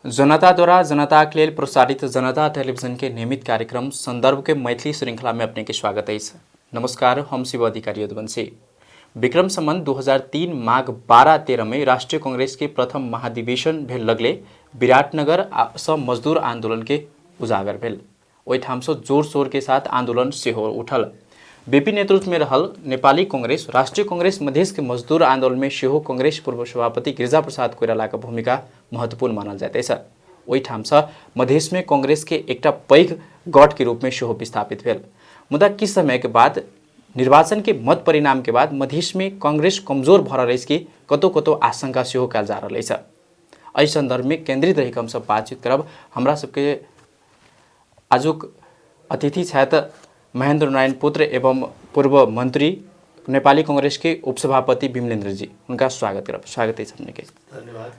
जनताद्वारा जनताके लेल प्रसारित जनता टेलीविजन के नियमित कार्यक्रम संदर्भ के मैथिली श्रृंखला में अपने के स्वागत है। नमस्कार, हम शिव अधिकारी यदुवंशी। विक्रम संवत 2003 माघ 12-13 में राष्ट्रीय कांग्रेस के प्रथम महाधिवेशन भेल लगले विराटनगर सँ मजदूर आंदोलन के उजागर भेल। ओहिठाम सँ जोर शोर के साथ आंदोलन सेहो उठल। बीपी नेतृत्व में रहल नेपाली कांग्रेस राष्ट्रीय कांग्रेस मधेश के मजदूर आंदोलन में सेहो कांग्रेस पूर्व सभापति गिरिजा प्रसाद कोइराला का भूमिका महत्वपूर्ण मानल जाते छ। ओहिठाम सँ मधेश में कांग्रेस के एकटा पैघ गठ के रूप में सेहो विस्थापित भेल। मुदा किछ समय के बाद निर्वाचन के मत परिणाम के बाद मधेश में कांग्रेस कमजोर भऽ रहल अछि कि कतौ कतौ आशंका सेहो कयल जा रहल अछि। एहि संदर्भ में केंद्रित रहि हम सब बातचीत करब। हमरा सबके आजुक अतिथि छथि महेंद्र नारायण पुत्र एवं पूर्व मंत्री नेपाली कांग्रेस के उपसभापति विमलेन्द्र जी। उनका स्वागत करब। स्वागत है अपने के। धन्यवाद।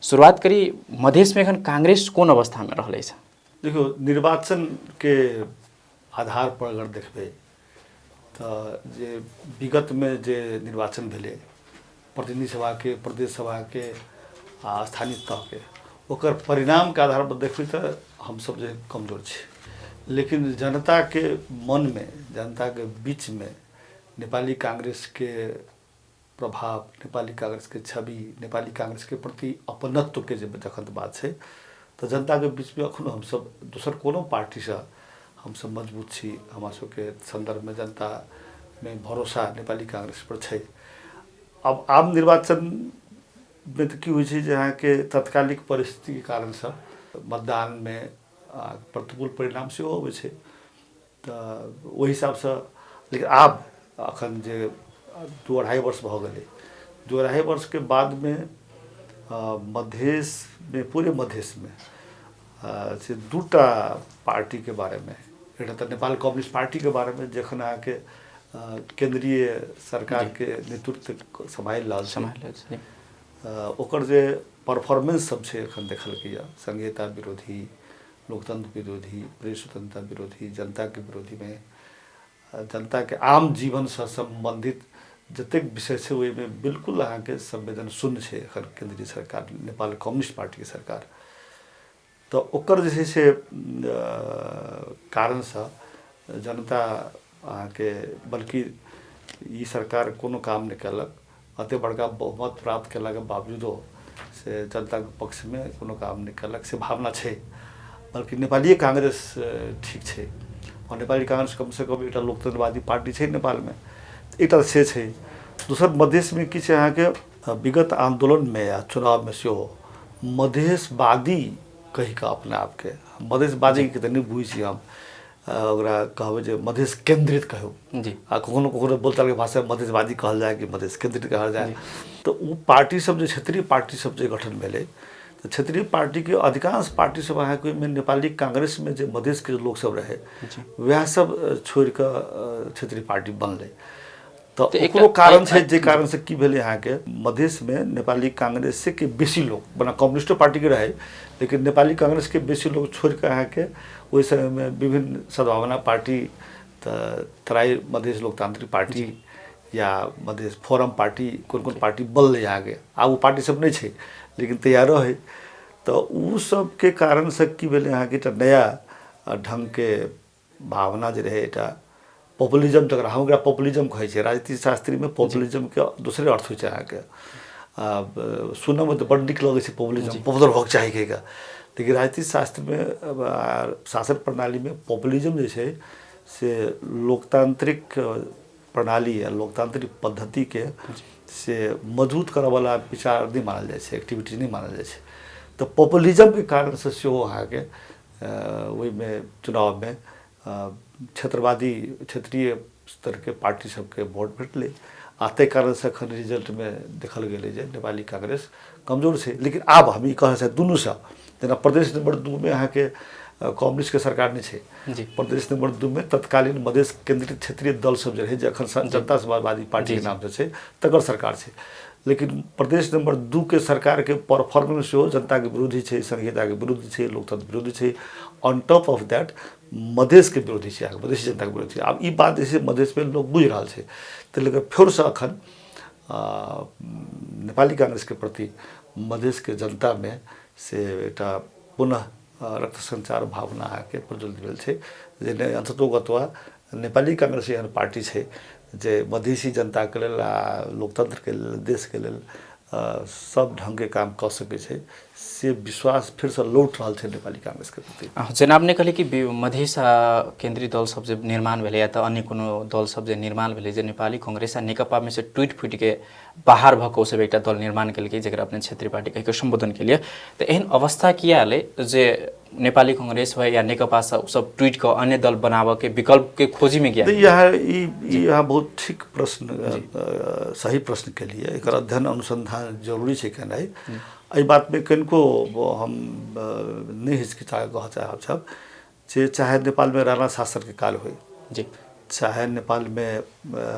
शुरुआत करी मधेश में एखन कांग्रेस कोन अवस्था में रहल अछि? देखो, निर्वाचन के आधार पर अगर देखबे तो जे विगत में जे निर्वाचन भेले प्रतिनिधि सभा के, प्रदेश सभा के आ स्थानीय तह के, ओकर परिणाम के आधार पर देखबे तो हम सब जे कमजोर छी। लेकिन जनता के मन में, जनता के बीच में नेपाली कांग्रेस के प्रभाव, नेपाली कांग्रेस के छवि, नेपाली कांग्रेस के प्रति अपनत्व के जब जखन बात है तो जनता के बीच में अखनो हम सब दोसर कोनो पार्टी से हम सब मजबूत छी। हमरा सबके संदर्भ में जनता में भरोसा नेपाली कांग्रेस पर छै। अब आम निर्वाचन में तो की होइ छै जहाँ के तत्कालिक परिस्थिति के कारण से मतदान में प्रतिकूल परिणाम से अबै छै तो ओहि हिसाब से। लेकिन आब अखन जे 2-2.5 वर्ष भऽ गेलै, 2-2.5 वर्ष के बाद में मधेश में, पूरे मधेश में से दूटा पार्टी के बारे में, एक तो नेपाल कम्युनिस्ट पार्टी के बारे में जखन आके केंद्रीय सरकार के नेतृत्व संभाल रहल छै, ओकर जे परफॉर्मेंस सब छै एखन देखलकै संघीयता विरोधी, लोकतंत्र विरोधी, प्रेस स्वतंत्रता विरोधी, जनता के विरोधी में जनता के आम जीवन से संबंधित जतेक विषय छै ओहि में बिल्कुल अहाँ के संवेदन शून्य छै एखन केंद्रीय सरकार, नेपाल कम्युनिस्ट पार्टी के सरकार। तो ओकर जे छै से कारण से जनता अहाँ के, बल्कि ई सरकार कोनो काम नहीं कलक, अते बड़का बहुमत प्राप्त कला के बावजूदो से जनता के पक्ष में कोनो काम नहीं कलक से भावना छै। बल्कि नेपाली कांग्रेस ठीक छै और नेपाली कांग्रेस कम से कम एक लोकतंत्रवादी पार्टी छै नेपाल में, एक से छै। दूसर मधेश में कि छै अहाँ के विगत आंदोलन में या चुनाव में सेहो मधेशवादी कहि के अपने आप के, मधेशवादी के तो नहीं बुझी छी हम, ओकरा कहबै जे मधेश केंद्रित कहू जी, आ कोनो कोनो बोलचाल के भाषा में मधेशवादी कहल जाए कि मधेश केंद्रित कहल जाए। तो वो पार्टी सब जो क्षेत्रीय पार्टी सब जो गठन भेलै, तो क्षेत्रीय पार्टी के अधिकांश पार्टी सब अहाँ के में नेपाली कांग्रेस में जो मधेश के लोग सब रहे वह सब छोड़ के क्षेत्रीय पार्टी बनले। तो ओकरो कारण छै, जे कारण से की भेलै अहाँ के मधेश में नेपाली कांग्रेस से के बेसी लोग, बना कम्युनिस्ट पार्टी के रहे लेकिन नेपाली कांग्रेस के बेसी लोग छोड़ के अहाँ के ओहि समय में विभिन्न सद्भावना पार्टी, तराई मधेश लोकतांत्रिक पार्टी या मधेश फोरम पार्टी, कोन पार्टी बनले यहाँ के। आ वो पार्टी सब नहीं छै लेकिन तैयारो है। तो उ सब के कारण से की भेलै अहाँ के नया ढंग के भावना जे रहे, पॉपुलिज्म जकरा हम पॉपुलिज्म कहै छै, राजनीति शास्त्री में पॉपुलिज्म के दूसरे अर्थ होइ छै अहाँ के। सुनने में तो बड़ नीक लगै छै पॉपुलिज्म, पॉपुलर होके चाही कहिके, लेकिन राजनीति शास्त्र में, शासन प्रणाली में पॉपुलिज्म जे छै से लोकतांत्रिक प्रणाली या लोकतांत्रिक पद्धति के से मजबूत करे वाला विचार नहीं मानल जाए छै, एक्टिविटी नहीं मानल जाए छै। तो पॉपुलिज्म के कारण से सेहो अहाँ के वही में चुनाव में क्षेत्रवादी, क्षेत्रीय स्तर के पार्टी सबके वोट भेटले। आ तै कारण से अखन रिजल्ट में देखल गेलै जे नेपाली कांग्रेस कमजोर छै। लेकिन आब हम ई कह सकै दुनू से, जेना प्रदेश नंबर 2 में अहाँ के कम्युनिस्ट के सरकार नहीं छै, प्रदेश नंबर 2 में तत्कालीन मधेश केंद्रित क्षेत्रीय दल सब जे रहे जे अखन जनता समाजवादी पार्टी के नाम से छै तकर सरकार छै। लेकिन प्रदेश नंबर 2 के सरकार के परफॉर्मेंस सेहो जनता के विरोधी छै, संघीयता के विरोधी छै, लोकतंत्र विरोधी छै। On top of that Madhesh के विरोधी छै, मधेश जनता के विरोधी छै। अब ई बात जैसे मधेश में लोग बुझ रहा छै, तो लेकिन फिर से अखन नेपाली कांग्रेस के प्रति मधेश के जनता में से एकटा पुनः रक्त संचार भावना आके प्रज्वलित भेल छै जे अंततोगत्वा नेपाली कांग्रेस एहन पार्टी छै जे मधेसी जनता के लेल आ लोकतंत्र के लेल देश के लेल सब ढंग के काम कऽ सकै छै से विश्वास फिर से लौट रहल छै नेपाली कांग्रेस के प्रति। जेना अपने कहले कि मधेस केन्द्रीय दल सब जे निर्माण भेलै या तऽ अन्य कोनो दल सब जे निर्माण भेलै जे नेपाली कांग्रेस आ नेकपा में से टूटि फूटि के बाहर भऽ कऽ सब एकटा दल निर्माण केलकै जकरा अपने क्षेत्रीय पार्टी कहि कऽ संबोधन केलिए तऽ एहन अवस्था किया एलै जे नेपाली कांग्रेस हो या नेकपा सब टूटि कऽ अन्य दल बनाबऽ के विकल्प के खोजी में गया? यहाँ बहुत ठीक प्रश्न सही प्रश्न के लिए एक अध्ययन अनुसंधान जरूरी है कहना एहि बात में कनिको हम नहीं हिचकिचा कह चाहब जे चाहे नेपाल में राणा शासन के काल हो जी चाहे नेपाल में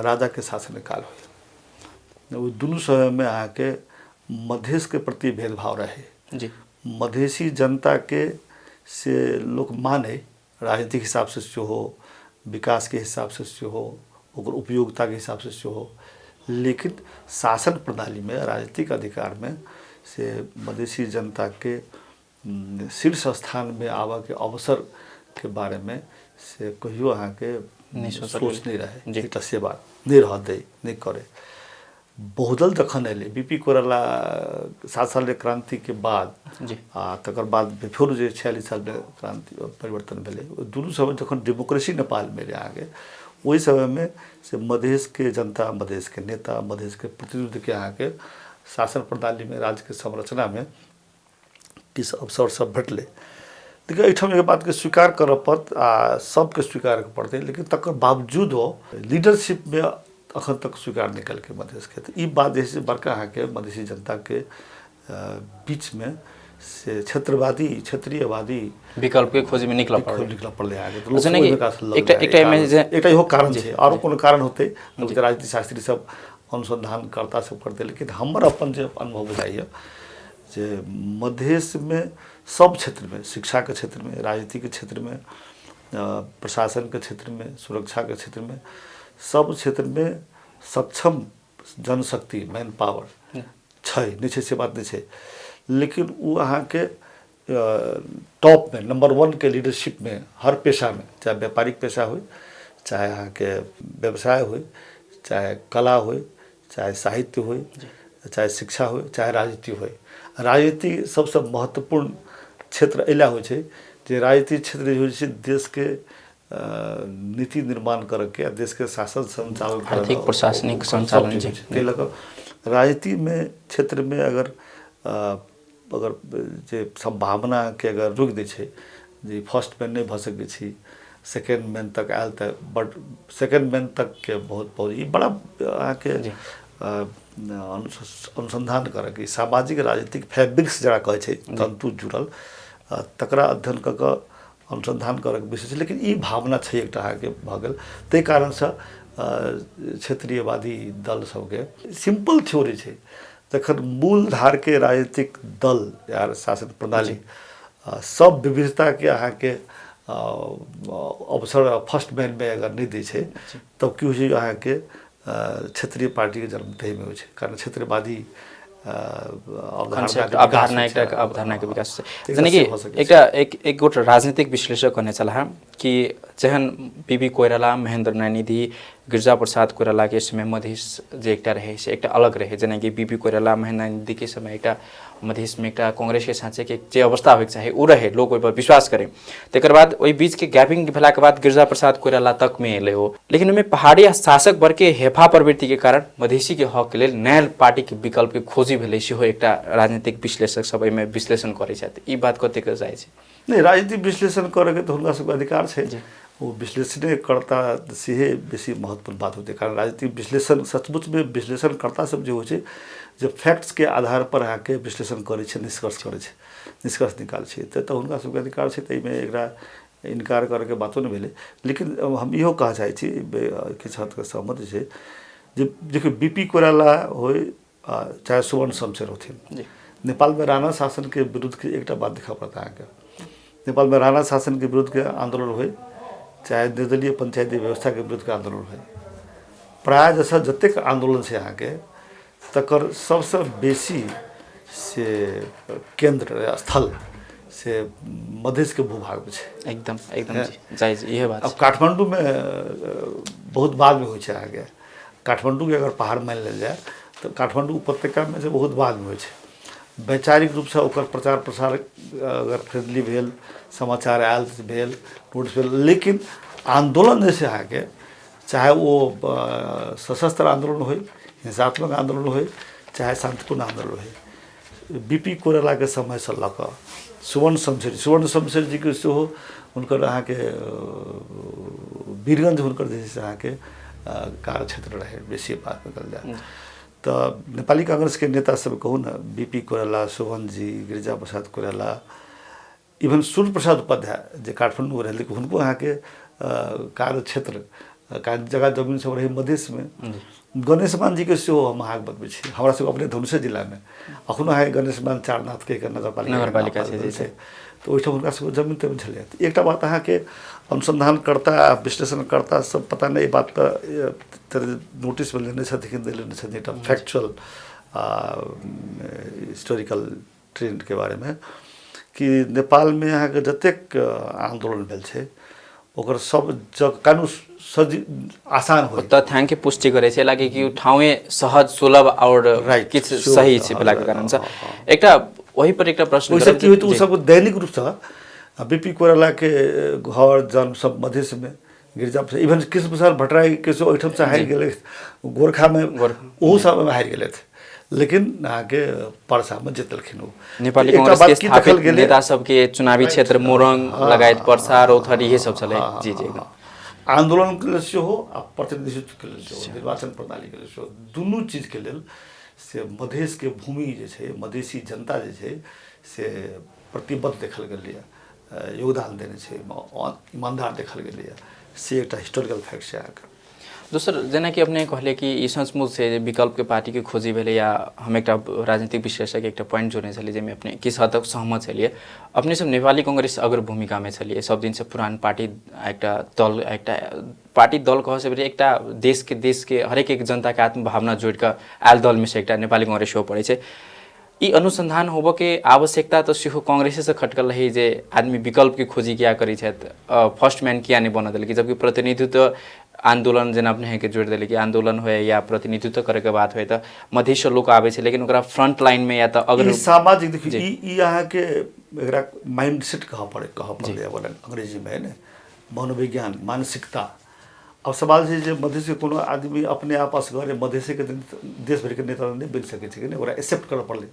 राजा के शासन के काल हो वो दोनों समय में आके मधेश के प्रति भेदभाव रहे जी। मधेसी जनता के से लोग माने राजनीतिक हिसाब से हो विकास के हिसाब से हो उपयोगिता के हिसाब से हो लेकिन शासन प्रणाली में राजनीतिक अधिकार में से मधेसी जनता के शीर्ष स्थान में आवा के अवसर के बारे में से कहियो अहाँ के सोच नहीं रहे एक से बात नहीं रह दे नहीं करे। बहुदल जखन एले बीपी कोइराला 7 साल क्रांति के बाद तकर बाद फेर जे 46 साल में क्रांति परिवर्तन भेले दुनू समय जखन डेमोक्रेसी नेपाल में आगे वही समय में से मधेश के जनता मधेश के नेता मधेश के प्रतिनिधि के यहाँ के शासन प्रणाली में राज्य के संरचना में किस अवसर सब भेटले देखिए एहिठाम एक बात के स्वीकार करऽ पड़त आ सबके स्वीकार कर पड़ते लेकिन तकर बावजूद हो लीडरशिप में अखन तक स्वीकार नहीं कल के मधेश के तो बात जैसे बड़का अहाँ के मधेसी जनता के बीच में से क्षेत्रीयवादी विकल्प के खोज में निकल पड़ले आगे तो एकटा इहो कारण छै और कोनो कारण होते राजनीति शास्त्री सब अनुसंधानकर्ता सब करते लेकिन हमर अपन जे अनुभव बुझाइए जे मधेश में सब क्षेत्र में शिक्षा के क्षेत्र में राजनीति के क्षेत्र में प्रशासन के क्षेत्र में सुरक्षा के क्षेत्र में सब क्षेत्र में सक्षम जनशक्ति मैन पावर छै नहीं छै से बात नहीं छै लेकिन वो अहाँ के टॉप में नंबर 1 के लीडरशिप में हर पेशा में चाहे व्यापारिक पेशा हो चाहे अहाँ के व्यवसाय हो चाहे कला हो चाहे साहित्य हो चाहे शिक्षा हो चाहे राजनीति हो राजनीति सबसे महत्वपूर्ण क्षेत्र एला हो छै जे राजनीतिक क्षेत्र हो छै देश के नीति निर्माण करके देश के शासन संचालन आर्थिक प्रशासनिक संचालन राजनीति में क्षेत्र में अगर जे संभावना के अगर रुक दे छै जे फर्स्ट मैन नहीं भ सकै छी सेकेंड मैन तक आयल तो बट सेकेंड मैन तक के बहुत बड़ा अहाँ के अनुसंधान करके सामाजिक राजनीतिक फैब्रिक्स जरा कहे छै तंतु जुड़ल तकरा अध्ययन क अनुसंधान करके विषय छै लेकिन ई भावना छै एकटा अहाँ के भ गेल तै कारण से क्षेत्रीयवादी दल सबके सिंपल थ्योरी छै जखन मूलधार के राजनीतिक दल या शासन प्रणाली सब विविधता के अहाँ के अवसर फर्स्ट मैन में अगर नहीं दै छै तब की होइ छै अहाँ के क्षेत्रीय पार्टी के जन्म तही में होइ छै कारण क्षेत्रवादी अवधारणा के विकास जेना कि एक गोट राजनीतिक विश्लेषक कहने चला कि जहन बीबी कोइराला महेंद्र नयनिधि गिरिजा प्रसाद कोइराला के समय मधेश जे एकटा रहे से एकटा अलग रहे जेना कि बीबी कोइराला महेंद्र नयनिधि के समय एकटा मधेश में एकटा कांग्रेस के साँचे के जे अवस्था होइके चाही उ रहे लोग ओहि पर विश्वास करे तकर बाद ओहि बीच के गैपिंग भेला के बाद गिरिजा प्रसाद कोइराला तक में एले हो लेकिन ओहिमे पहाड़ी शासक वर्ग के हेफा प्रवृत्ति के कारण मधेसी के हक के लेल नया पार्टी के विकल्प के खोजी भेलै सेहो एकटा राजनीतिक विश्लेषक सब एहिमे विश्लेषण करै छथि ई बात कतेक जाइ छै नहीं राजनीतिक विश्लेषण करे के तो हुनका सबके अधिकार छै वो विश्लेषण करता से बेसी महत्वपूर्ण बात होती है कारण राजनीतिक विश्लेषण सचमुच में विश्लेषण करता सब जो हो जब फैक्ट्स के आधार पर आके विश्लेषण करे निष्कर्ष करे निष्कर्ष निकाल तो उनका सबके अधिकार है तई में एकरा इनकार करके बातों नहीं भेले लेकिन हम इहो कह चाहे किछु हद तक सहमत है देखिए बीपी कोइराला हो चाहे सुवर्ण शमशेर होथिन नेपाल में राणा शासन के विरुद्ध के एक बात दिखा पड़ता है नेपाल में राणा शासन के विरुद्ध के आंदोलन हुए चाहे निर्दलीय पंचायती व्यवस्था के विरुद्ध के आंदोलन हुए प्राय जैसा जतेक आंदोलन से यहाँ के तकर सबसे बेसी से केंद्र स्थल से मधेश के भूभाग में छै। एकदम एकदम जी जायज यह बात अब काठमांडू में बहुत बाद में हो छै आगे। काठमांडू के अगर पहाड़ मान लेल जाए तो काठमांडू उपत्यका में से बहुत बाद में हो छै। वैचारिक रूप से ओकर प्रचार प्रसार अगर फ्रेंडली भेल, समाचार आयल भेल, नोटिस भेल, लेकिन आंदोलन जैसे आके चाहे वो सशस्त्र आंदोलन हो, हिंसात्मक आंदोलन हो, चाहे शांतिपूर्ण आंदोलन हो, बीपी कोइराला के समय से लऽ कऽ सुवर्ण शमशेर जी के सेहो हुनकर अहाँके वीरगंज हुनकर जे छै से अहाँके कार्य क्षेत्र रहे। बेसी बात निकल जाए तो नेपाली कांग्रेस के नेता सब कहूँ ना, बीपी कोइराला, शोभन जी, गिरिजा प्रसाद कोइराला, इवन सूर्य प्रसाद उपाध्याय जे काठमांडू रहे, लेकिन उनको यहाँ के कार्य क्षेत्र जगह जमीन सब रही मधेश में। गणेश मान जी के सेहो हम अहाँके बतबै छी, हमरा सब अपने धनुषे जिला में अखनो अहाँके गणेश मान चारनाथ के नगरपालिका छै, तो ओहिठाम हुनका सबके जमीन तमीन छलै। एकटा बात अहाँके अनुसंधानकर्ता विश्लेषणकर्ता सब पता नहीं बात पर नोटिस में लेने छथिन, लेने छथिन एकटा फैक्चुअल हिस्टोरिकल ट्रेंड के बारे में कि नेपाल में अहाँके जतेक आंदोलन भेल छै ओकर सब जग कानून आसान हो तथ्यांक के पुष्टि करे छै, लागे कि ठाउँ सहज सुलभ और किछ सही छै भेला के कारण से एकटा वही पर एकटा प्रश्न करब कि तो सब दैनिक रूप से बीपी कोइराला के घर जन्म सब मधेश में, गिरिजा इवन कृष्ण प्रसाद भट्टराई के सो ओहिठाम से हारि गेले, गोरखा में ओहो सब हारि गेले थे, लेकिन आगे पर्सा में जितलखिन। वो नेपाली कांग्रेस के स्थापित नेता सबके चुनावी क्षेत्र मोरङ लगायत पर्सा रौथर ये सब चले। जी जी आंदोलन के लिए हो आ प्रतिनिधित्व के लिए, निर्वाचन प्रणाली के लिए, दुनू चीज के लिए से मधेश के भूमि जे छै, मधेसी जनता जे छै से प्रतिबद्ध देखल गेलै, योगदान देने छै, ईमानदार देखल गेलै, से एकटा हिस्टोरिकल फैक्ट छै। अहाँके दोसर जेना कि अपने कहले कि ई सचमुच से विकल्प के पार्टी के खोजी भेले, या हम एकटा राजनीतिक विश्लेषक एकटा पॉइंट जोड़ने छलिए जाहिमे अपने किस हद तक सहमत छलिए। अपने सब नेपाली कांग्रेस अगर भूमिका में छलिए, सब दिन से पुरान पार्टी एकटा दल, एकटा पार्टी दल कह से एकटा देश के हरेक एक जनता के आत्मभावना जोड़ के आयल दल में से एकटा नेपाली कांग्रेस हो पड़े छै। ई अनुसंधान होबो के आवश्यकता तो सेहो कांग्रेस से खटकल रही जे आदमी विकल्प के खोजी किया करी छै, फर्स्ट मैन किया नहीं बना दिल, जबकि प्रतिनिधित्व आंदोलन जेना अपने के जोड़ दिले कि आंदोलन हो या प्रतिनिधित्व करे के बात हो तो मधेश लोग आवे छै, लेकिन ओकरा फ्रंट लाइन में या तो अगर सामाजिक देखिए ई अहाँ के एकरा माइंडसेट कह पड़े अंग्रेजी में ने मनोविज्ञान मानसिकता। अब सवाल छै जे मधेश के कोनो आदमी अपने आप असगरे मधेश के देश भर के नेता नहीं बन सके छै, ओकरा एक्सेप्ट करऽ पड़ले।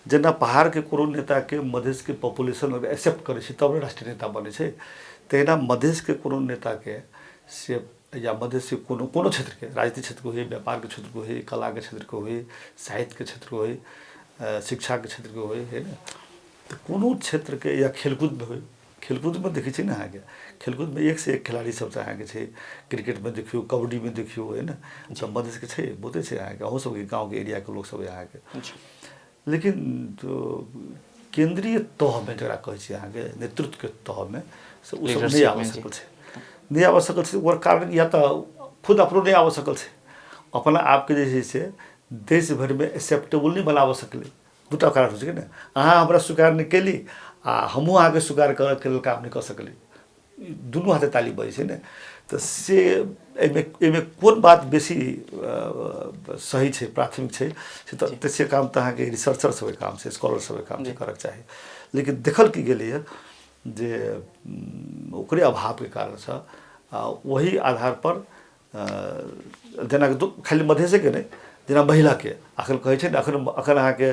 जेना पहाड़ के कोनो नेता के मधेश के पॉपुलेशन अगर एक्सेप्ट करे छै तब राष्ट्रीय नेता बने छै, तेना मधेश के कोनो नेता के से या मधेश से कोनो क्षेत्र के, राजनीतिक क्षेत्र को हो, व्यापार के क्षेत्र को हो, कला के क्षेत्र को हो, साहित्य के क्षेत्र को हो, शिक्षा के क्षेत्र को हो, है ना, तो कोनो क्षेत्र के या खेलकूद में हो, खेलकूद में देखै छै ना अहाँके, खेलकूद में एक से एक खिलाड़ी सब अहाँके छै, क्रिकेट में देखियो, कबड्डी में देखियो, है ना, सब मधेश के छै, बहुते छै अहाँके, अहूँ सबके गाँव के एरिया के लोग सब अहाँके। लेकिन तो केंद्रीय तह में जरा कहै छै अहाँके नेतृत्व के तह में से उ सब नहीं आबि सकल छै, नहीं आबि सकल छै। ओकर कारण या तो खुद अपनो नहीं आबि सकल छै, अपना आपके जे छै से देश भर में एक्सेप्टेबल नहीं बनाबऽ सकलै। दूटा कारण हो छै ने, अहाँ हमरा स्वीकार नहीं कैली आ हमहूँ अहाँके स्वीकार करके लेल काम नहीं कर सकली, दुनू हाथे ताली बजै छै ने। तो से एहिमे कोन बात बेसी सही छै, प्राथमिक छै, से तो से काम तो अहाँके रिसर्चर सबके काम छै, स्कॉलर सबके काम छै करक चाही। लेकिन देखल की गेलै जे ओकरे अभाव के कारण से वही आधार पर जेना खाली मधेशे के नहीं, जेना महिला के अखन कहै छै ने, अखन अहाँके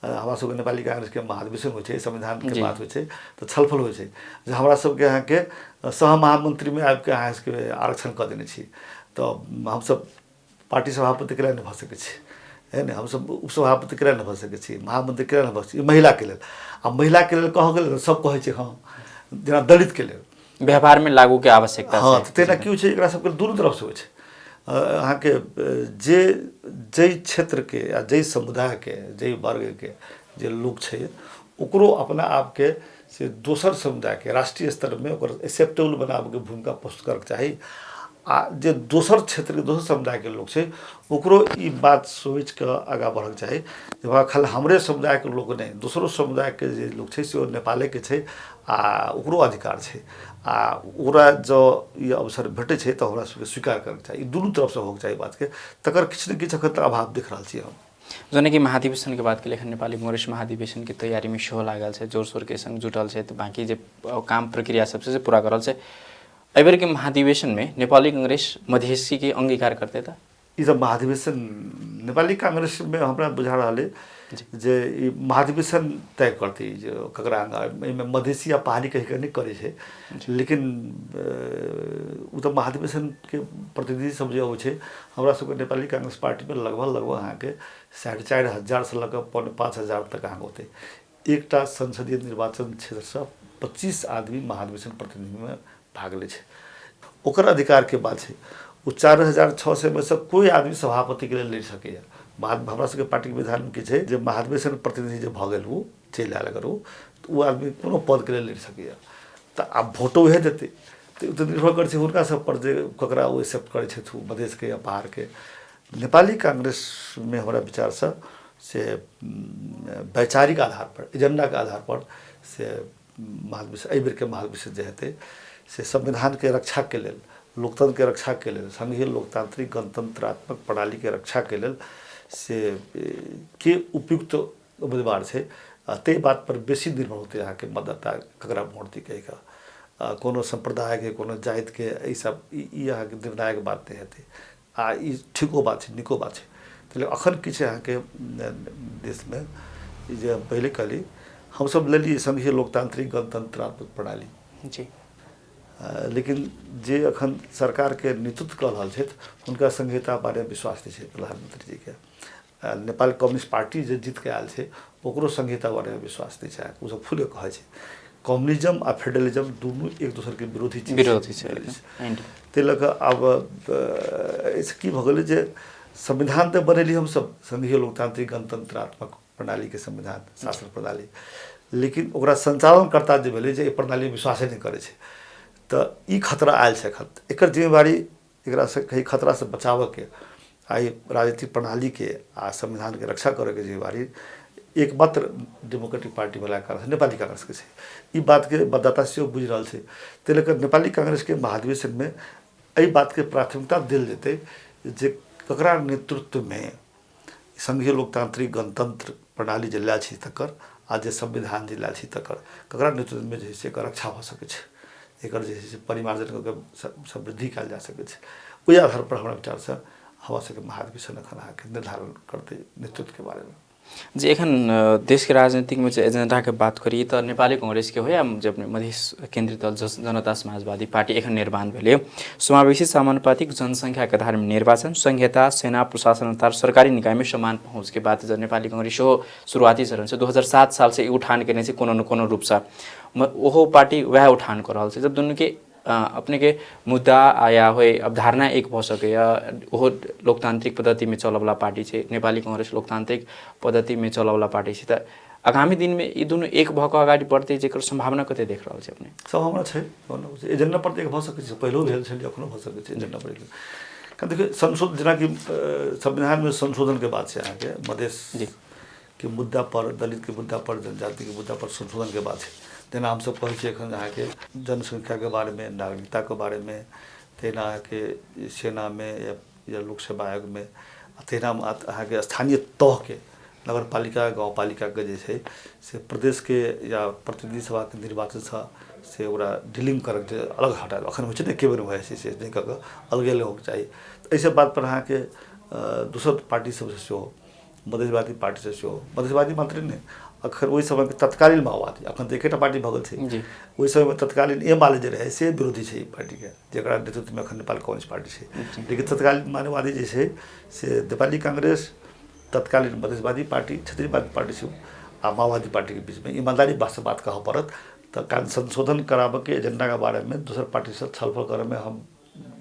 हमरा सबके नेपाली कांग्रेस के महाधिवेशन होइ छै, संविधान के बात होइ छै, तो छलफल होइ छै जे हमरा सबके अहाँके सह महामंत्री में आबि के अहाँ सबके आरक्षण कऽ देने छी, तो हमसब पार्टी सभापति केना नहीं भऽ सकै छी, है ना, हमसब उपसभापति केना नहीं भऽ सकै छी, महामंत्री केना नहीं भऽ सकै छी, महिला के लेल। आ महिला के लेल कहऽ गेल सब कहै छै हाँ, जेना दलित के लेल व्यवहार में लागू के आवश्यकता हाँ, तेना की होइ छै, एकरा सबके दुनू तरफ से होइ छै। अहाँके जे क्षेत्र के या जे समुदाय के जे वर्ग के जे लोग छै ओकरो अपना आप के से दोसर समुदाय के राष्ट्रीय स्तर में ओकर एक्सेप्टेबल बनाबे के भूमिका प्रस्तुत करके चाही। आ जे दोसर क्षेत्र दोसर समुदाय के लोग छै ओकरो ई बात सोच के आगा बढ़क चाही जे वहाँ खाली हमरे समुदाय के लोग नहीं दोसरो समुदाय के जे लोग छै से नेपाले के छै आ ओकरो अधिकार छै आ ओकरा जो ये अवसर भेटे छै तो हमरा सबके स्वीकार करके चाही दुनू तरफ से होके चाही बात के तकर किछु न किछु अखन अभाव देख रहल छी हम जौन कि महाधिवेशन के बात के लेखन नेपाली कांग्रेस महाधिवेशन के तैयारी में सेहो लागल छै जोर शोर के संग जुटल छै तो बाकी जे काम प्रक्रिया सबसे से पूरा करल छै एबर के महाधिवेशन में नेपाली कांग्रेस मधेसी के अंगीकार करते था ई सब महाधिवेशन नेपाली कांग्रेस में हमरा बुझा रहा है जे ई महाधिवेशन तय करती जो ककरा में मधेसी या पहाड़ी कह के नहीं करे छे लेकिन उ तो महाधिवेशन के प्रतिनिधि सब जे हो छे हमरा सब के नेपाली कांग्रेस पार्टी में लगभग अहाँ के 4,500 से लगभग 5,000 तक अहाँ होते एकटा संसदीय निर्वाचन क्षेत्र से 25 आदमी महाधिवेशन प्रतिनिधि में भाग ले छे ओकर अधिकार के बात है वो 4,600 में से कोई आदमी सभापति के लिए लड़ सके बाद हमरा सबके पार्टी के विधान के छै जे महाधिवेशन प्रतिनिधि जे भ गेल वो चल आयल अगर तो वो आदमी कोनो पद के लिए लड़ सके तो आब भोटो उहे देते तो निर्भर कर छै हुनका सब पर जे ककरा वो एक्सेप्ट करे छै मधेश के या पहाड़ के नेपाली कांग्रेस में हमारा विचार से वैचारिक आधार पर एजेंडा के आधार पर से महाधिवेशन एहि बेर के महाधिवेशन जे हेतै से संविधान के रक्षा के लेल लोकतंत्र के रक्षा के लेल संघीय लोकतांत्रिक गणतंत्रात्मक प्रणाली के रक्षा के लेल से के उपयुक्त उम्मीदवार छै ते बात पर बेसी निर्भर होते अहाँ के मतदाता ककरा वोट दी कह के कोनो संप्रदाय के कोनो जाति के ई सब ई अहाँ के निर्णायक बात नहीं हेतै आ ई ठीको बात छै निको बात छै तो अखन किछु अहाँ के देश में जे पहले कहली हम सब लेलिए संघीय लोकतांत्रिक गणतंत्रात्मक प्रणाली जी लेकिन जे अखन सरकार के नेतृत्व कर रहा छथि हुनका संहिता बारे में विश्वास नहीं है प्रधानमंत्री जी के नेपाल कम्युनिस्ट पार्टी जे जीत के आयल है ओकरो संहिता बारे में विश्वास नहीं है वो सब खुले कहे छै कम्युनिज्म आ फेडरलिज्म दोनों एक दूसरे के विरोधी छै ते लऽ कऽ आब की भ गेलै जे संविधान तो बनेली हम सब संघीय लोकतांत्रिक गणतंत्रात्मक प्रणाली के संविधान शासन प्रणाली लेकिन ओकरा संचालनकर्ता जे भेलै जे प्रणाली विश्वासे नहीं करे छै तो ई खतरा आयल छै एकर जिम्मेवारी एकरा से कहीं खतरा से बचाव के आई राजनीतिक प्रणाली के आ संविधान के रक्षा करे के जिम्मेवारी एकमात्र डेमोक्रेटिक पार्टी वाला कांग्रेस नेपाली कांग्रेस के छै ई बात के मतदाता से बुझ रहा है ते लेकर नेपाली कांग्रेस के महाधिवेशन में एहि बात के प्राथमिकता दिल जेतै जे ककरा नेतृत्व में संघीय लोकतांत्रिक गणतंत्र प्रणाली जे लायल छै तकर आ जे संविधान जे लायल छै तकर ककरा नेतृत्व में जे से रक्षा भ सकै छै एकर जे है परिमार्जन करके समृद्धि कल जा सके वही आधार पर हमारा विचार से हवा से महाधिवेशन अखन अहाँके निर्धारण करते नेतृत्व के बारे में जी एखन देश के राजनीतिक में एजेंडा के बात करी तो नेपाली कांग्रेस के हो या जब मधेश केंद्रित दल जनता समाजवादी पार्टी एखन निर्माण भेले समावेशी समानुपातिक जनसंख्या के आधार में निर्वाचन संहिता सेना प्रशासन अनुसार सरकारी निकाय में समान पहुँच के बात जब नेपाली कांग्रेस हो शुरुआती चरण से 2007 साल से उठान के नहीं कोनो न कोनो रूप से ओहो पार्टी वह उठान कर रहा है जब दोनों के अपने के मुद्दा आया हो अवधारणा एक भ सके ओहो लोकतांत्रिक पद्धति में चलवाला पार्टी है नेपाली कांग्रेस लोकतांत्रिक पद्धति में चलवाला पार्टी है तो आगामी दिन में ये दोनों एक भक अगाडि बढ़ते जेकर संभावना कते देख रहा है अपने संभावना है एजेंडा पर एक भ सकै छै पहिलो भेल छै अखनो भ सकै छै एजेंडा पर कारण देखिए संशोधन जेना कि संविधान में संशोधन के बात है अहाँ के मधेश के मुद्दा पर दलित के मुद्दा पर जनजाति के मुद्दा पर संशोधन के बात है तेना हम सब कहै एखन अहाँके जनसंख्या के बारे में नागरिकता के बारे में तेना अहाँके सेना में या लोक सेवा आयोग में तेना अहाँके स्थानीय तह के नगर पालिका गाँव पालिका के जे छै से प्रदेश के या प्रतिनिधि सभा के निर्वाचन से ओकरा डीलिंग करके अलग हटा अखन होइ छै ने एके बेर भए छै से नहीं कऽ अलगे होके चाहिए ऐसे बात पर अहाँके दोसर पार्टी सबसे सेहो मधेशवादी पार्टी से सेहो मधेशवादी मात्र नहीं अखन वही समय में तत्कालीन माओवादी अखन तो एकेटा पार्टी भगल है वही समय में तत्कालीन एमाले जे रहे से विरोधी है पार्टी के जरा नेतृत्व में अखन नेपाल कांग्रेस पार्टी है लेकिन तत्कालीन माओवादी जे है से नेपाली कांग्रेस तत्कालीन मधेशवादी पार्टी क्षेत्रीयवादी पार्टी से आ माओवादी पार्टी के बीच में ईमानदारी वास्तव बात कह पड़त तो कान संशोधन कराबे के एजेंडा के बारे में दूसर पार्टी से छलफल करे में हम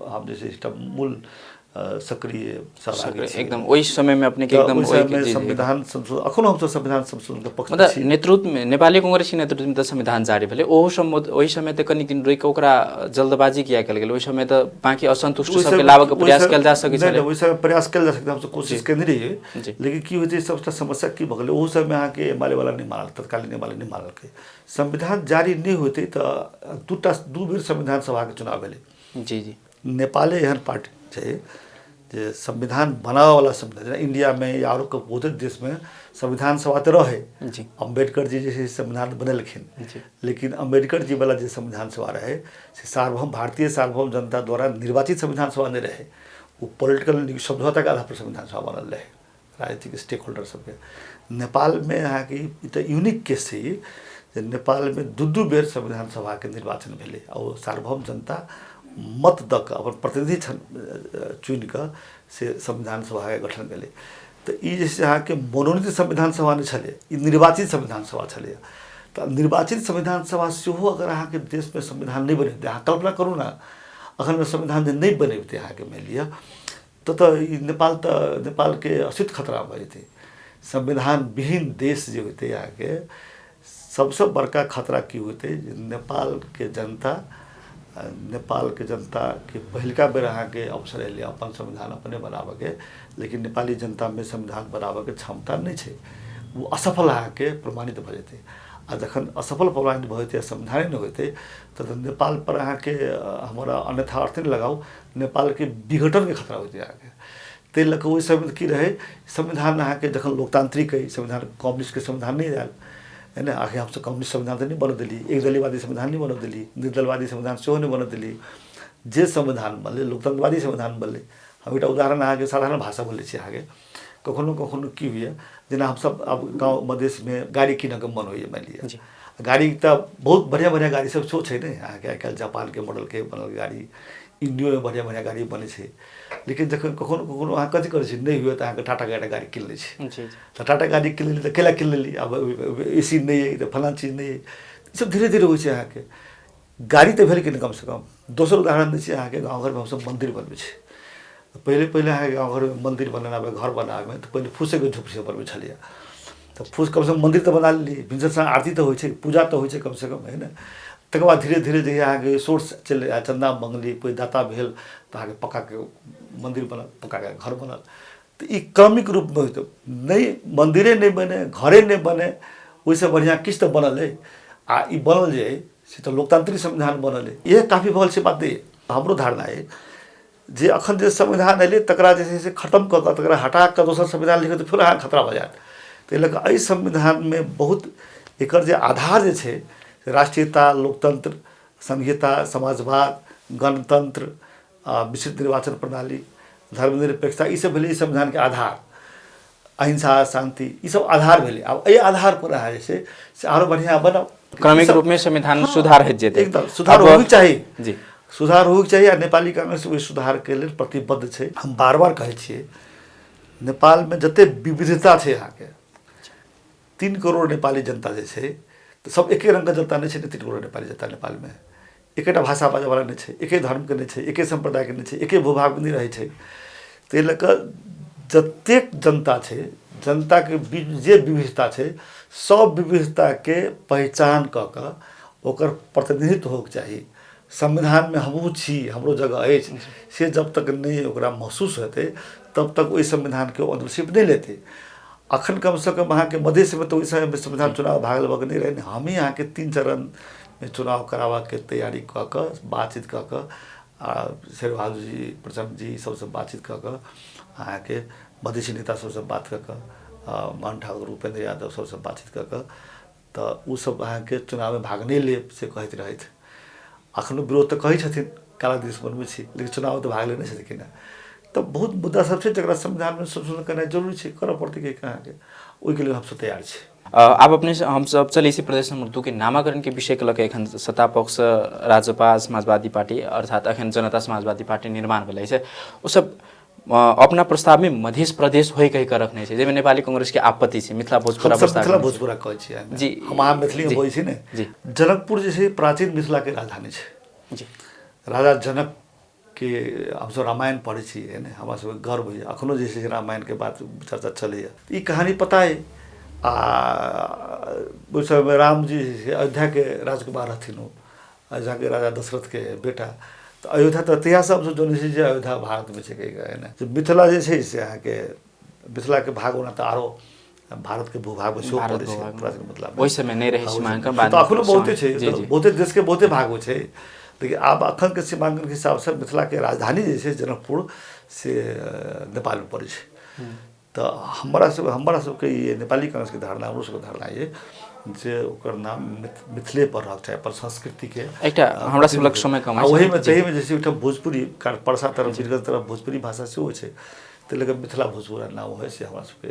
हम जे छै एकटा मूल सक्रिय सहभागी छी। एकदम ओहि समय में अपने के एकदम ओहि समय संविधान संशोधन अखनो हम संविधान संशोधन के पक्ष में छी। मतलब नेतृत्व में नेपाली कांग्रेस के नेतृत्व में तो संविधान जारी भेलै, ओहि समय तो कनि दिन रुकि ओकरा जल्दबाजी किया कल गेल, ओहि समय तो बाकी असंतुष्ट सबके लाबऽ के प्रयास कयल जा सकै छलै। ओहि समय प्रयास कयल जा सकैत, हम कोशिश केने रहियै, लेकिन की होइ छै सबटा समस्या की भऽ गेलै, ओहि समय अहाँके एमाले वाला नहीं मानल, तत्कालीन एमाले नहीं मानलकै। संविधान जारी नहीं होते तो दू बेर संविधान सभा के चुनाव भेलै। जी जी। नेपाले एहन पार्टी छै जे संविधान बनावे वाला संविधान, जेना इंडिया में या और बहुत देश में संविधान सभा तो रहे। अम्बेडकर जी जैसे संविधान बनेलखिन, लेकिन अम्बेडकर जी वाला जो संविधान सभा रहे से सार्वभौम भारतीय सार्वभौम जनता द्वारा निर्वाचित संविधान सभा नहीं रहे, वो पॉलिटिकल समझौता के आधार पर संविधान सभा बनल रहे, राजनीतिक स्टेक होल्डर सबके। नेपाल में यहाँ की यूनिक केस है, नेपाल में दू बेर संविधान सभा के निर्वाचन भेले और सार्वभौम जनता मत द के अपन प्रतिनिधि चुन के से संविधान सभा के गठन भेले। तो ये जैसे यहाँ के मनोनीत संविधान सभा नहीं छले, निर्वाचित संविधान सभा छले। तो निर्वाचित संविधान सभा सेहो अगर अहाँ के देश में संविधान नहीं बने, अहाँ कल्पना करू ना अखन में संविधान नहीं बने अहाँ के मान लिया तो नेपाल के असित खतरा भऽ जेतै। संविधान विहीन देश जो होते यहाँ के सबसे बड़का खतरा की होते, नेपाल के जनता के पहिलका बेर अहाँ के अवसर एले अपन संविधान अपने बनाबे के, लेकिन नेपाली जनता में संविधान बनाबे के क्षमता नहीं है, वो असफल अहाँ के प्रमाणित भऽ जेतै। आ जखन असफल प्रमाणित भऽ जेतै, संविधान नहीं होते तो नेपाल पर अहाँ के हमारा अन्यथा अर्थ नहीं लगाओ, नेपाल के विघटन के खतरा होते अहाँ के। ताहि लऽ कऽ ओहि समय की रहे, संविधान अहाँ के जखन लोकतांत्रिक है, संविधान कम्युनिस्ट के संविधान नहीं आयल है ना, आखिर हमसे कम्युनिस्ट संविधान तो नहीं बन दिली, एक दलीयवादी संविधान नहीं बन दिली, निर्दलवादी संविधान सेहो नहीं बन दिली। जे संविधान बनले लोकतंत्रवादी संविधान बनले। हम एक उदाहरण अहाँ के साधारण भाषा बोले छी अहाँ के, कखनो कखनो की हुए जेना हम सब अब गाँव मधेश में गाड़ी कीनऽ के मन होइए, मान लिअ गाड़ी तो बहुत बढ़िया बढ़िया गाड़ी सब शो है नहीं अहाँ के, आइ काल्हि जापान के मॉडल के बनल गाड़ी, इंडियो में बढ़िया बढ़िया गाड़ी बने छै। लेकिन जखन कखनो कखनो अहाँ कथी करै छी, नहीं हुए तो अहाँ के टाटा गाड़ी किन लै छी, तो टाटा गाड़ी किन लेली तो केला किन लेली, अब एसी नहीं है तो फलाना चीज नहीं है, सब धीरे धीरे होइ छै अहाँ के। गाड़ी तो भेल कि नहीं कम से कम। दोसर उदाहरण दै छी अहाँ के, गाँव घर में हमसब मंदिर बनबै छी, पहले अहाँ के गाँव घर में मंदिर बनाबे घर बनाबे में तो पहले फूसे के झोपड़ी सब बनबै छलिए, तो फूस कम से कम मंदिर तो बना लेली, भिनसर आरती तो होइ छै, पूजा तो होइ छै कम से कम है ना। तकर बाद धीरे धीरे जहिया अहाँ के सोर्स चले चंदा मंगली, कोई दाता भेल तो अहाँ के पक्का के मंदिर बनल, पक्का के घर बनल। तो ये क्रमिक रूप में होते, नहीं मंदिरे नहीं बने, घरे नहीं बने, वैसे बढ़िया किस तो बनल है आ ई बनल जे से तो लोकतांत्रिक संविधान बनल है। यह काफी भल से बात है। हमरो धारणा है जे अखन जे संविधान एले तकरा जे है से खत्म कऽ के तकरा हटा के दोसर संविधान लिखे तो फिर अहाँ खतरा भऽ जायत। ताहि लऽ कऽ एहि संविधान में बहुत एकर जे आधार जे छै राष्ट्रीयता, लोकतंत्र, संघीयता, समाजवाद, गणतंत्र, विस्तृत निर्वाचन प्रणाली, धर्मनिरपेक्षता, ई सब भेलै संविधान के आधार। अहिंसा, शांति, ई सब आधार भेलै। अब एहि आधार पर अहाँ जे छै से आरो बढ़िया बनाओ, क्रमिक रूप में संविधान सुधार हेतु जेतै, एकदम सुधार होइके चाही जी, सुधार होइके चाही। आ नेपाली कांग्रेस ओहि सुधार के लेल प्रतिबद्ध छै। हम बार बार कहै छियै नेपाल में जते विविधता छै अहाँ के, 3 करोड़ नेपाली जनता जे छै तो सब एके रंग के जनता नहीं है। 3 करोड़ नेपाली जनता नेपाल में एकेटा भाषा बाजै वाला नहीं है, एके धर्म के नहीं है, एके संप्रदाय के नहीं है, एके भूभाग में नहीं रहे छै। ताहि लऽ कऽ जतेक जनता छै, जनता के बीच जे विविधता छै, सब विविधता के पहचान कऽ के ओकर प्रतिनिधित्व होके चाहिए। संविधान में हमहूँ छी, हमरो जगह है, से जब तक नहीं ओकरा महसूस होते तब तक वही संविधान के ओनरशिप नहीं लेते। अखन कम से कम अहाँ के मधेश में तो ओहि समय में संविधान चुनाव भाग लेबऽ नहीं रहे। हम ही अहाँ के 3 चरण में चुनाव कराबऽ के तैयारी कऽ के बातचीत कऽ के शेर बहादुर जी, प्रचंड जी सबसे बातचीत कऽ के अहाँ के मधेसी नेता सबसे बात कऽ के, मान ठाकुर, उपेंद्र यादव सबसे बातचीत कऽ के, तो उ सब अहाँ के चुनाव में भाग नहीं ले से कहैत रहथि। अखनो विरोध तो कहै छथिन काला दिवस बनबै छी, लेकिन चुनाव तो भाग ले नहीं सकै ना। तो बहुत मुद्दा सब छै जकरा संविधान में संशोधन करना जरूरी छै, करऽ पड़तै कि अहाँ के ओहि के लेल हम सब तैयार छी। अब अपने से हम सब चले इसी प्रदेश नंबर 2 के नामाकरण के विषय के लके एखन सत्ता पक्ष राजपा समाजवादी पार्टी अर्थात एखन जनता समाजवादी पार्टी निर्माण भेलै छै, ओ सब अपना प्रस्ताव में मध्य प्रदेश होय कहि के रखने छै, जेमे नेपाली कांग्रेस के आपत्ति छै। मिथिला भोजपुरा प्रस्ताव, मिथिला भोजपुरा कहै छी जी, हम अहाँ मैथिली में बोलै छी ने। जनकपुर जे छै प्राचीन मिथिला के राजधानी छै जी। राजा जनक कि हमसब रामायण पढ़ै छी है हमरा सबके गर्व होइए अखनो जे छै से रामायणके बात चर्चा चलैए ई कहानी पता अइ आ ओहि समयमे राम जी अयोध्याके राजकुमार रहथिन ओ अयोध्याके राजा दशरथके बेटा तऽ अयोध्या तऽ तहियासँ हमसब जनै छी जे अयोध्या भारतमे छै है ने मिथिला जे छै से अहाँके मिथिलाके भाग ओना तऽ आरो भारतके भूभागमे सेहो पड़ै छै प्राचीन मतलब ओहि समय नहि रहै सीमांकन तऽ अखनो बहुते छै बहुते देशके बहुते भाग होइ छै लेकिन आब अखनके सीमांकनके हिसाबसँ मिथिलाके राजधानी जे छै जनकपुर से नेपालमे पड़ै छै तऽ हमरा सबके ई नेपाली कांग्रेसके धारणा हमरो सबके धारणा ये जे ओकर नाम मिथिले पर रहक चाही अपन संस्कृतिके एकटा हमरा सब लग समय कम अछि ओहिमे तहिमे जे छै ओहिठाम भोजपुरी परसा तरफ वीरगंज तरफ भोजपुरी भाषा सेहो छै ताहि लऽ कऽ मिथिला भोजपुरा नाम होइ से हमरा सबके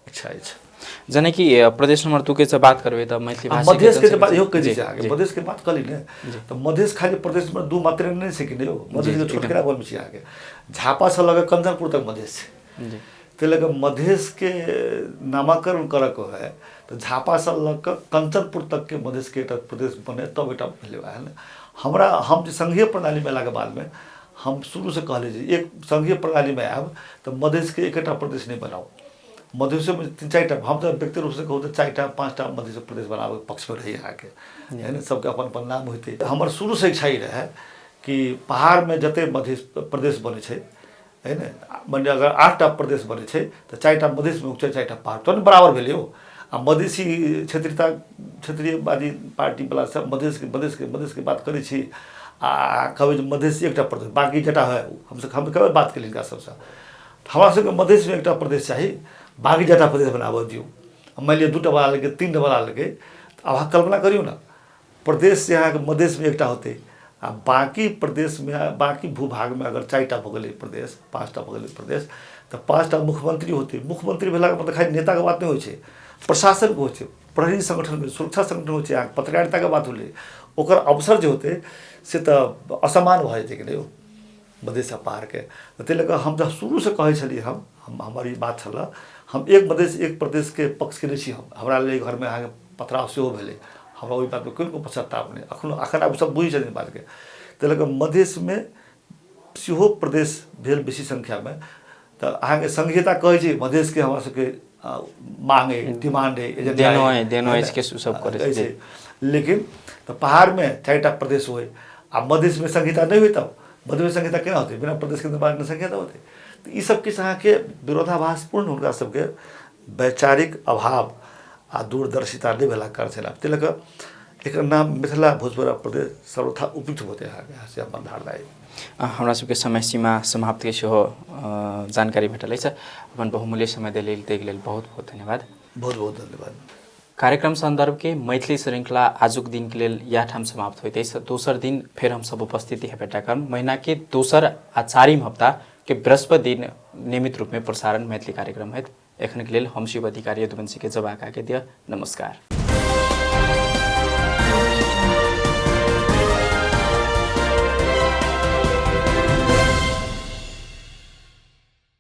इच्छा अछि जेना कि प्रदेश नंबर 2 के से बात करबै तऽ मैथिली भाषा मधेशके जे बात इहो कहि दै छै अहाँके मधेशके बात करी ने तऽ मधेश खाली प्रदेश नंबर 2 मात्र नहि छै कि नहि मधेशके छोटकरा बोलमे छै अहाँके झापासँ लऽ कऽ कंचनपुर तक मधेश छै ताहि लऽ कऽ मधेशके नामाकरण करऽके है तऽ झापासँ लऽ कऽ कंचनपुर तकके मधेशके एकटा प्रदेश बने तब एकटा भेलै है ने हम जे संघीय प्रणालीमे अयलाके बादमे हम शुरूसँ कहले जे एक संघीय प्रणालीमे आयब तऽ मधेशके एकटा प्रदेश नहि बनाउ मधेशोमे 3-4टा हम तऽ व्यक्ति रूपसँ कहू तऽ 4टा 5टा मधेश प्रदेश बनाबैके पक्षमे रही अहाँके है ने सबके अपन अपन नाम होइतै हमर शुरूसँ इच्छा ई रहै कि पहाड़मे जतेक मधेश प्रदेश बनै छै है ने मानि अगर 8टा प्रदेश बनै छै तऽ 4टा मधेशमे 4टा पहाड़ तऽ बराबर भेलै हो आ मधेसी क्षेत्रीयवादी पार्टीवला सब मधेशके बात करै छी आ कहबै जे मधेश एकटा प्रदेश बाकी जटा है हम कभी बात केलिए हिनका सबसँ हमरा सबके मधेशमे एकटा प्रदेश चाही बाकी जटा प्रदेश बनाबऽ दियौ मानि लिअ 2टा बना लेलकै 3टा बना लेलकै आब अहाँ कल्पना करियौ ने प्रदेश जे अहाँके मधेशमे एकटा होतै आ बाकी प्रदेशमे बाकी भूभागमे अगर 4टा भऽ गेलै प्रदेश 5टा भऽ गेलै प्रदेश तऽ 5टा मुख्यमंत्री होतै मुख्यमंत्री भेलाके मतलब खाली नेताके बात नहि होइ छै प्रशासनके होइ छै प्रहरी संगठन सुरक्षा संगठन होइ छै अहाँके पत्रकारिताके बात होलै ओकर अवसर जे होतै से तऽ असमान भऽ जेतै कि नहि मधेश आ पहाड़के ताहि लऽ कऽ हम जब शुरूसँ कहै छलियै हमर ई बात छलऽ हम एक मधेश एक प्रदेशके पक्ष केने छी हमरा लेल घरमे अहाँके पथराव सेहो भेलै हमरा ओहि बातमे कोइ पश्चाताप नहि एखन आब सब बुझै छथिन बातके ताहि लऽ कऽ मधेशमे सेहो प्रदेश भेल बेसी संख्यामे तऽ अहाँके संघीयता कहै छै मधेशके हमरा सबके मांग अइ डिमांड अइ लेकिन तऽ पहाड़मे 4टा प्रदेश होइ आ मधेशमे संहिता नहीं हुई तब मधेशमे संहिता केना होतै बिना प्रदेशके निर्माण संहिता होतै तऽ ई सब किछु अहाँके विरोधाभासपूर्ण हुनका सबके वैचारिक अभाव आ दूरदर्शिता नहि भेला कारण छलै ताहि लऽ कऽ एकर नाम मिथिला भोजपुरा प्रदेश सर्वथा उपयुक्त होतै अहाँके से अपन धारणा अइ हमरा सबके समय सीमा समाप्तिके सेहो जानकारी भेटल अछि अपन बहुमूल्य समय दै लेल ताहि लेल बहुत बहुत धन्यवाद बहुत बहुत धन्यवाद कार्यक्रम संदर्भ के मैथिली श्रृंखला आजुक दिन के लेल यह ठाम समाप्त होते दोसर दिन फिर हम सब उपस्थिति है बेटाक्रम महीना के दोसर आ 4म हफ्ता के बृहस्पति दिन नियमित रूप में प्रसारण मैथिली कार्यक्रम है एखन के लेल हम शिव अधिकारी यदुवंशी के जवाब आके दिया नमस्कार।